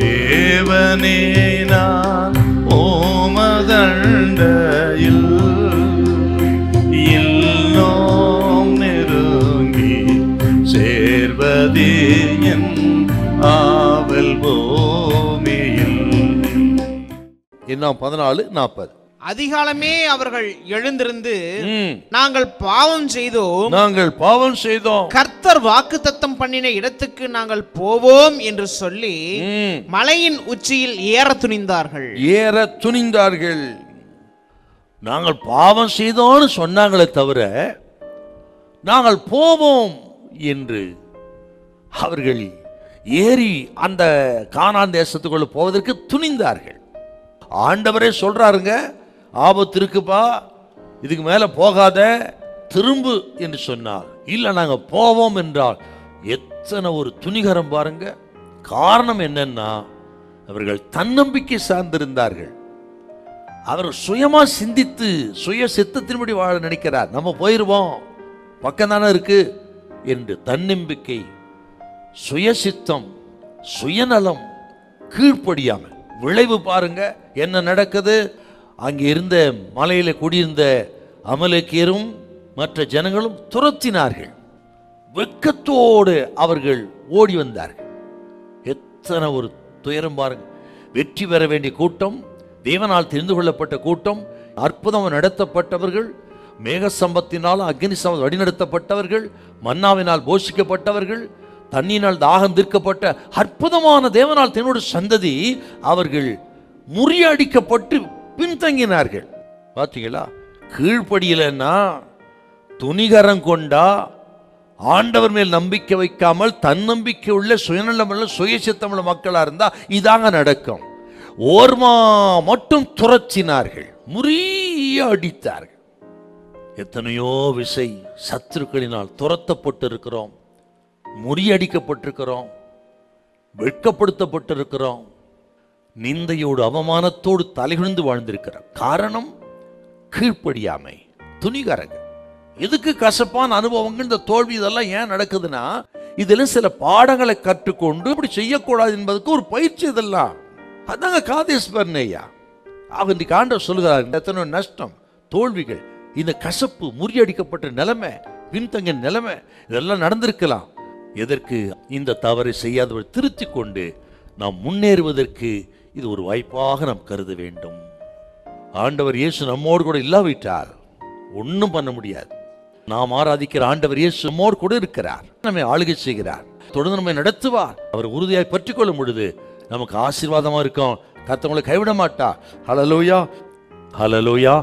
தேவனே நான் ஓமதண்டையில் இன்னும் நெருங்கி சேர்வதே என் ஆவல் பூமியில். இன்னும் 14:40. அதிகாலமே அவர்கள் எழுந்திருந்து நாங்கள் பாவம் செய்தோம், கர்த்தர் வாக்குத்தத்தம் பண்ணின இடத்துக்கு நாங்கள் போவோம் என்று சொல்லி மலையின் உச்சியில் ஏற துணிந்தார்கள். நாங்கள் பாவம் செய்தோம்னு சொன்னாங்களே தவிர நாங்கள் போவோம் என்று அவர்கள் ஏறி அந்த கானான் தேசத்துக்குள்ள போவதற்கு துணிந்தார்கள். ஆண்டவரே சொல்றாருங்க, ஆபத்து இருக்குப்பா, இதுக்கு மேல போகாத, திரும்பு என்று சொன்னார். இல்ல நாங்க போவோம் என்றால் எத்தனை ஒரு துணிகரம் பாருங்க. காரணம் என்னன்னா, அவர்கள் தன்னம்பிக்கை சார்ந்திருந்தார்கள். அவர் சுயமா சிந்தித்து சுய சித்தத்தின்படி வாழ நினைக்கிறார். நம்ம போயிருவோம், பக்கம் தானே இருக்கு என்று தன்னம்பிக்கை, சுயசித்தம், சுயநலம், கீழ்ப்படியாம. விளைவு பாருங்க என்ன நடக்குது. அங்கே இருந்த மலையில குடியிருந்த அமலேக்கியரும் மற்ற ஜனங்களும் துரத்தினார்கள். வெட்கத்தோடு அவர்கள் ஓடி வந்தார்கள். எத்தனை ஒரு துயரம் பாருங்க. வெற்றி பெற வேண்டிய கூட்டம், தேவனால் தெரிந்து கொள்ளப்பட்ட கூட்டம், அற்புதம் நடத்தப்பட்டவர்கள், மேக சம்பத்தினால் அக்னி சம்பத் வழிநடத்தப்பட்டவர்கள், மன்னாவினால் போஷிக்கப்பட்டவர்கள், தண்ணியினால் தாகம் தீர்க்கப்பட்ட அற்புதமான தேவனால் தன்னோட சந்ததி அவர்கள் முறியடிக்கப்பட்டு பின்தங்கினார்கள். பார்த்தீங்களா? கீழ்ப்படியலன்னா, துணிகரம் கொண்டா, ஆண்டவர் மேல் நம்பிக்கை வைக்காமல் தன்னம்பிக்கை உள்ள சுயநலமுள்ள சுயசித்தமுள்ள மக்களா இருந்தா இதாங்க நடக்கும். ஓர்மா மட்டும் துரத்தினார்கள், முறியடித்தார்கள். எத்தனையோ விசை சத்துருக்களினால் துரத்தப்பட்டிருக்கிறோம், முறியடிக்கப்பட்டிருக்கிறோம், வெட்கப்படுத்தப்பட்டிருக்கிறோம், நிந்தையோடு அவமானத்தோடு தலைகுனிந்து வாழ்ந்திருக்கிறோம். காரணம் கீழ்ப்படியாமை, துணிகரங்க. எதுக்கு கசப்பான அனுபவங்கள், இந்த தோல்வி இதெல்லாம் ஏன் நடக்குதுன்னா, இதில் சில பாடங்களை கற்றுக்கொண்டு இப்படி செய்யக்கூடாது என்பதுக்கு ஒரு பயிற்சி. இதெல்லாம் அதாங்க காதேஸ் பர்னேயா. இன்றைக்கு ஆண்டவர் சொல்லுகிறார், எத்தனை நஷ்டம், தோல்விகள், இந்த கசப்பு, முறியடிக்கப்பட்ட நிலைமை, பின்தங்கிய நிலைமை, இதெல்லாம் நடந்திருக்கலாம். எதற்கு? இந்த தவறை செய்யாதவர் திருத்தி கொண்டு நாம் முன்னேறுவதற்கு இது ஒரு வாய்ப்பாக நாம் கருத வேண்டும். ஆண்டவர் இயேசு நம்மோடு கூட இல்லாவிட்டால் ஒன்றும் பண்ண முடியாது. நாம் ஆராதிக்கிற ஆண்டவர் இயேசு நம்மோடு கூட இருக்கிறார், நம்மை ஆளுகை செய்கிறார், தொடர்ந்து நம்மை நடத்துவார். அவர் உறுதியாய் பற்றி கொள்ளும் பொழுது நமக்கு ஆசீர்வாதமா இருக்கும். கர்த்தர் உங்களை கைவிட மாட்டார். ஹல்லேலூயா, ஹல்லேலூயா.